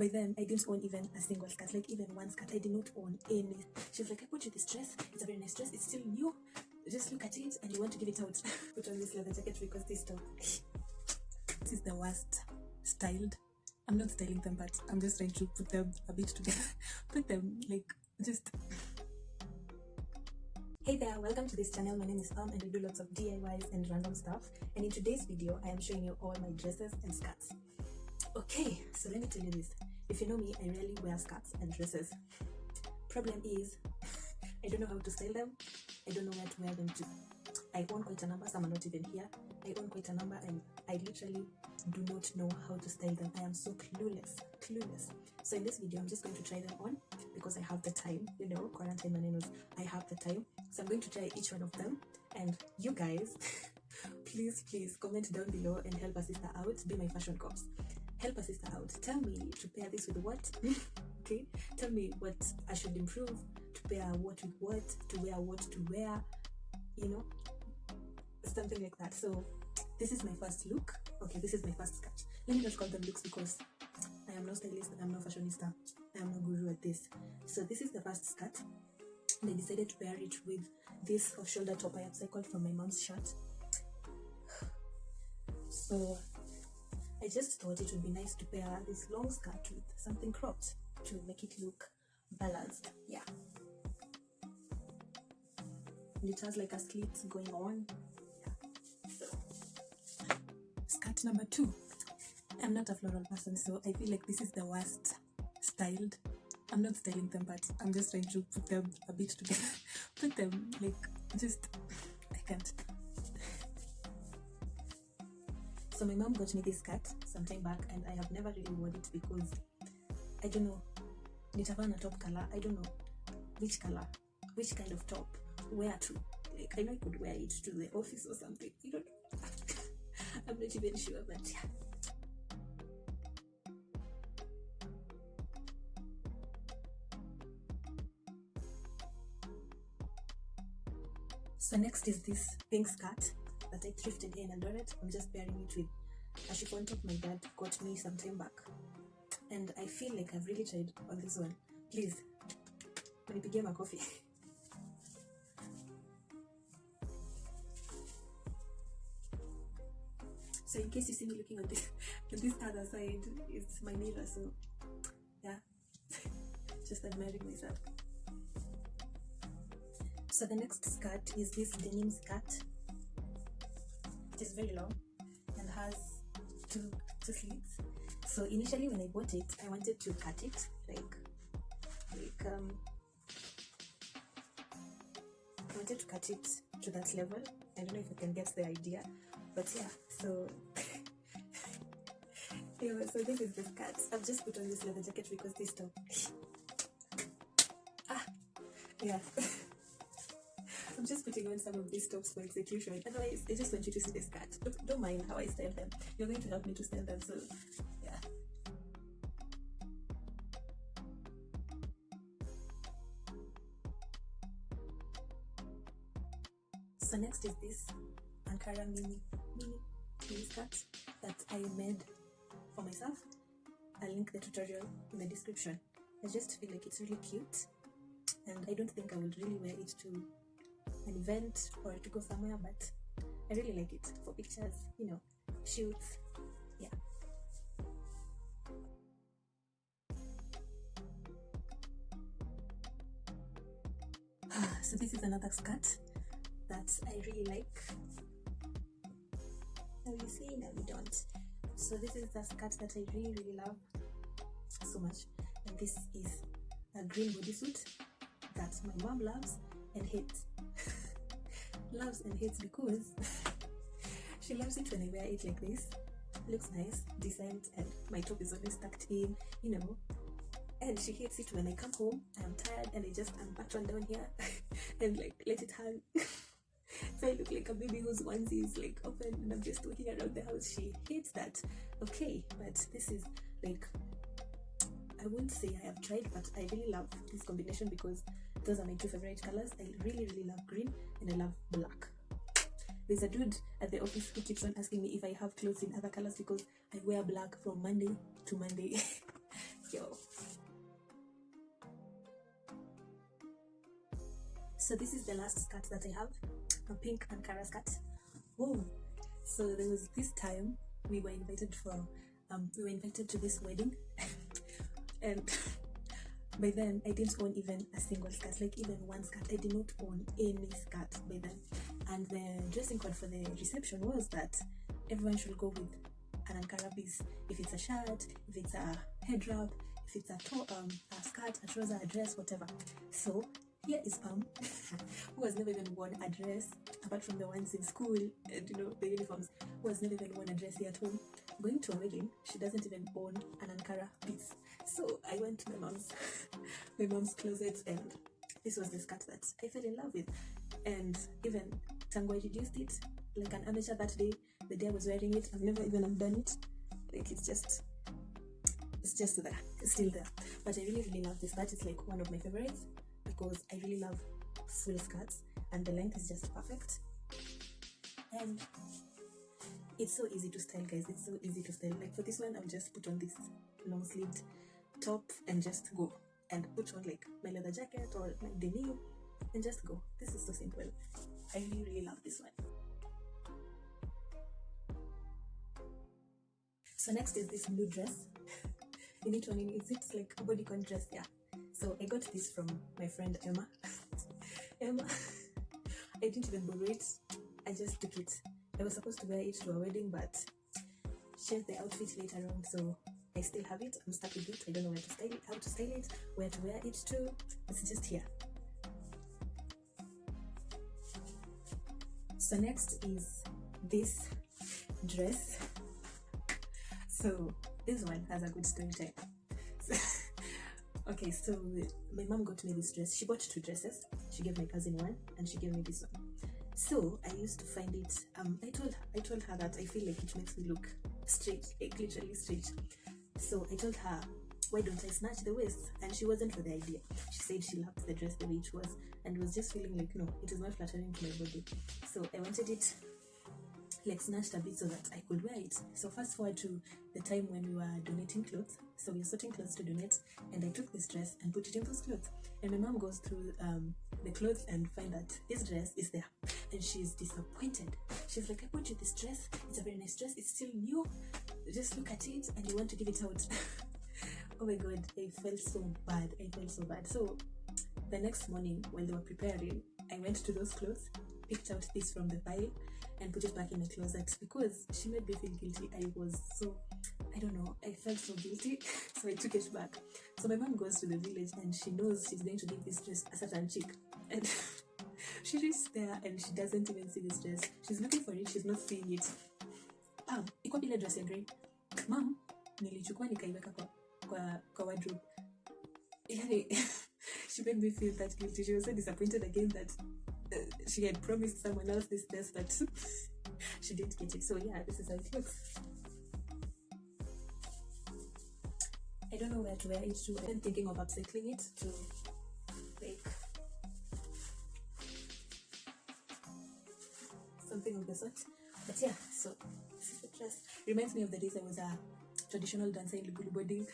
By then, I didn't own even a single skirt, like even one skirt. I did not own any. She was like, I bought you this dress. It's a very nice dress. It's still new. Just look at it and you want to give it out. Put on this leather jacket because this top. This is the worst styled. I'm not styling them, but I'm just trying to put them a bit together. Put them like just... Hey there, welcome to this channel. My name is and we do lots of DIYs and random stuff. And in today's video, I am showing you all my dresses and skirts. Okay, so let me tell you this. If you know me, I rarely wear skirts and dresses. Problem is, I don't know how to style them. I don't know where to wear them to. I own quite a number, some are not even here. I own quite a number and I literally do not know how to style them. I am so clueless. So in this video, I'm just going to try them on because I have the time, you know, quarantine manenos. I have the time. So I'm going to try each one of them. And you guys, please comment down below and help a sister out. Be my fashion cops. Help a sister out. Tell me to pair this with what. Okay? Tell me what I should improve, to pair what with what, to wear what to wear, you know, something like that. So this is my first look. Okay, this is my first skirt. Let me not call them looks because I am no stylist, I am no fashionista, I am no guru at this. So this is the first skirt. And I decided to pair it with this off-shoulder top I upcycled from my mom's shirt. So I just thought it would be nice to pair this long skirt with something cropped to make it look balanced. Yeah. And it has like a slit going on. Yeah. So skirt number 2. I'm not a floral person, so I feel like this is the worst styled. I'm not styling them, but I'm just trying to put them a bit together. Put them like just, I can't. So my mom got me this skirt some time back and I have never really worn it because I don't know, nitavana top color, I don't know which color, which kind of top, where to. Like I know I could wear it to the office or something, I don't know. I'm not even sure, but yeah. So next is this pink skirt that I thrifted in Eldoret. I'm just pairing it with a chiffon top my dad got me some time back. And I feel like I've really tried on this one. Please, nipigie makofi. So in case you see me looking at this other side, it's my mirror, so yeah, just admiring myself. So the next skirt is this denim skirt. It is very long and has two slits. So initially when I bought it, I wanted to cut it I wanted to cut it to that level. I don't know if you can get the idea, but yeah. So anyway, so this is the skirt. I've just put on this leather jacket because this top. Yeah. I'm just putting on some of these tops for execution. Otherwise, I just want you to see the skirt. Don't mind how I style them. You're going to help me to style them, so yeah. So next is this Ankara mini skirt that I made for myself. I'll link the tutorial in the description. I just feel like it's really cute, and I don't think I would really wear it to an event or to go somewhere, but I really like it for pictures, you know, shoots. Yeah. So this is another skirt that I really like. Now you see, now you don't. So this is the skirt that I really love so much, and this is a green bodysuit that my mom loves and hates. Loves and hates because she loves it when I wear it like this. Looks nice, decent, and my top is always tucked in, you know. And she hates it when I come home, I'm tired, and I just unpack one down here and like let it hang. So I look like a baby whose onesie is like open and I'm just walking around the house. She hates that. Okay, but this is like, I wouldn't say I have tried, but I really love this combination because those are my two favorite colors. I really love green and I love black. There's a dude at the office who keeps on asking me if I have clothes in other colors because I wear black from Monday to Monday. Yo, So this is the last skirt that I have, a pink Ankara skirt. Whoa. So there was this time we were invited to this wedding and by then I didn't own even a single skirt, like even one skirt. I did not own any skirt by then. And the dressing code for the reception was that everyone should go with an Ankara piece. If it's a shirt, if it's a head wrap, if it's a skirt, a trouser, a dress, whatever. So here is Pam, who has never even worn a dress apart from the ones in school and the uniforms, who has never even worn a dress here at home, going to a wedding. She doesn't even own an Ankara piece. So I went to my mom's closet, and this was the skirt that I fell in love with. And even Tango, I reduced it like an amateur that day. The day I was wearing it, I've never even undone it. Like it's just there. It's still there. But I really, really love this skirt. It's like one of my favorites because I really love full skirts and the length is just perfect. And it's so easy to style, guys. It's so easy to style. Like for this one, I'll just put on this long sleeved top and just go, and put on like my leather jacket or my denim and just go. This is so simple. I really, really love this one. So next is this blue dress. In it, is it like a bodycon dress? Yeah. So I got this from my friend Emma. Emma, I didn't even borrow it. I just took it. I was supposed to wear it to a wedding, but changed the outfit later on, so I still have it. I'm stuck with it. I don't know how to style it, where to wear it to. It's just here. So next is this dress. So this one has a good story time. Okay, so my mom got me this dress. She bought two dresses. She gave my cousin one and she gave me this one. So I used to find it, I told her that I feel like it makes me look straight, like literally straight. So I told her, why don't I snatch the waist? And she wasn't for the idea. She said she loved the dress the way it was and was just feeling like, no, it is not flattering to my body. So I wanted it like snatched a bit so that I could wear it. So fast forward to the time when we were donating clothes. So we were sorting clothes to donate, and I took this dress and put it in those clothes. And my mom goes through the clothes and find that this dress is there, and she's disappointed. She's like, I bought you this dress. It's a very nice dress. It's still new. Just look at it, and you want to give it out. Oh my god, I felt so bad. So the next morning when they were preparing, I went to those clothes, picked out this from the pile and put it back in the closet because she made me feel guilty. I felt so guilty. So I took it back. So my mom goes to the village and she knows she's going to give this dress a certain chick, and she reaches there and she doesn't even see this dress. She's looking for it, she's not seeing it. Iko ile dress ya grey. Mom, nilichukua nikaiweka kwa wardrobe. She made me feel that guilty. She was so disappointed again that she had promised someone else this dress, but she didn't get it. So yeah, this is how it looks. I don't know where to wear it to. I'm thinking of upcycling it to like something of the sort. But yeah, so this is the dress. Reminds me of the days I was a traditional dancer in Lugulu boarding,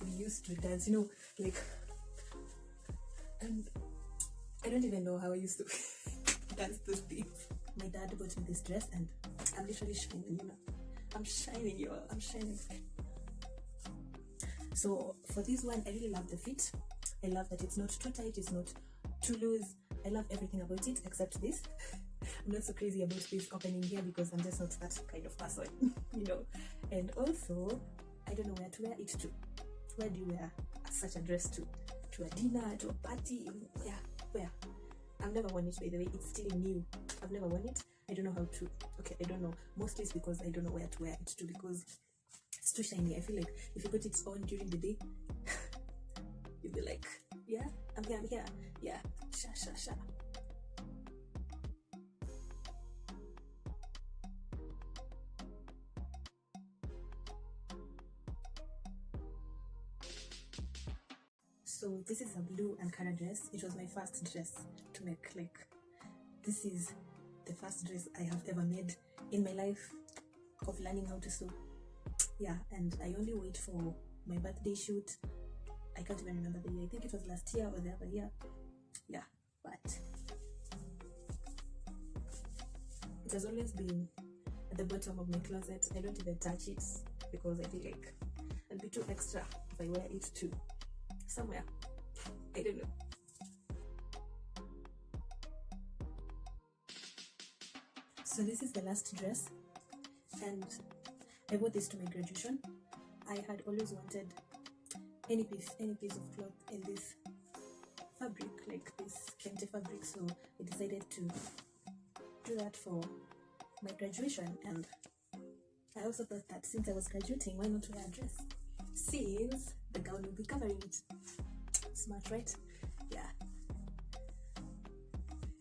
we used to dance, like, and I don't even know how I used to dance those things. My dad bought me this dress and I'm literally shining, I'm shining, y'all. I'm shining. So for this one, I really love the fit. I love that it's not too tight, it's not too loose. I love everything about it except this. I'm not so crazy about this opening here because I'm just not that kind of person, And also, I don't know where to wear it to. Where do you wear such a dress to? To a dinner, to a party? Where? I've never worn it, by the way. It's still new. I've never worn it. I don't know how to. Okay, I don't know. Mostly it's because I don't know where to wear it to because it's too shiny. I feel like if you put it on during the day, you'll be like, yeah, I'm here. Yeah, sha. So this is a blue Ankara dress. It was my first dress to make. Like, this is the first dress I have ever made in my life of learning how to sew. Yeah, and I only wait for my birthday shoot. I can't even remember the year. I think it was last year or the other year. Yeah, but it has always been at the bottom of my closet. I don't even touch it because I feel like I'll be too extra if I wear it to somewhere. I don't know. So this is the last dress, and I wore this to my graduation. I had always wanted any piece of cloth in this fabric, like this kente fabric, so I decided to do that for my graduation. And I also thought that since I was graduating, why not wear a dress, since the gown will be covering it. Smart, right? Yeah.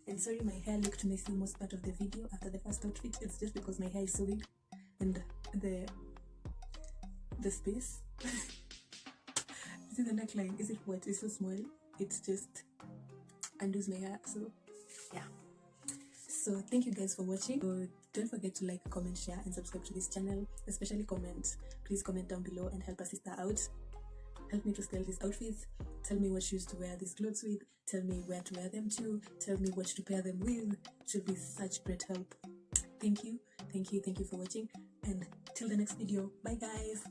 And sorry, my hair looked messy most part of the video after the first outfit. It's just because my hair is so big, and the space see the neckline, is it what? It's so small, it just undoes my hair. So yeah, so thank you guys for watching. So don't forget to like, comment, share, and subscribe to this channel. Especially comment. Please comment down below and help a sister out. Help me to style these outfits. Tell me what shoes to wear these clothes with. Tell me where to wear them to. Tell me what to pair them with. It will be such great help. Thank you for watching, and till the next video, bye guys.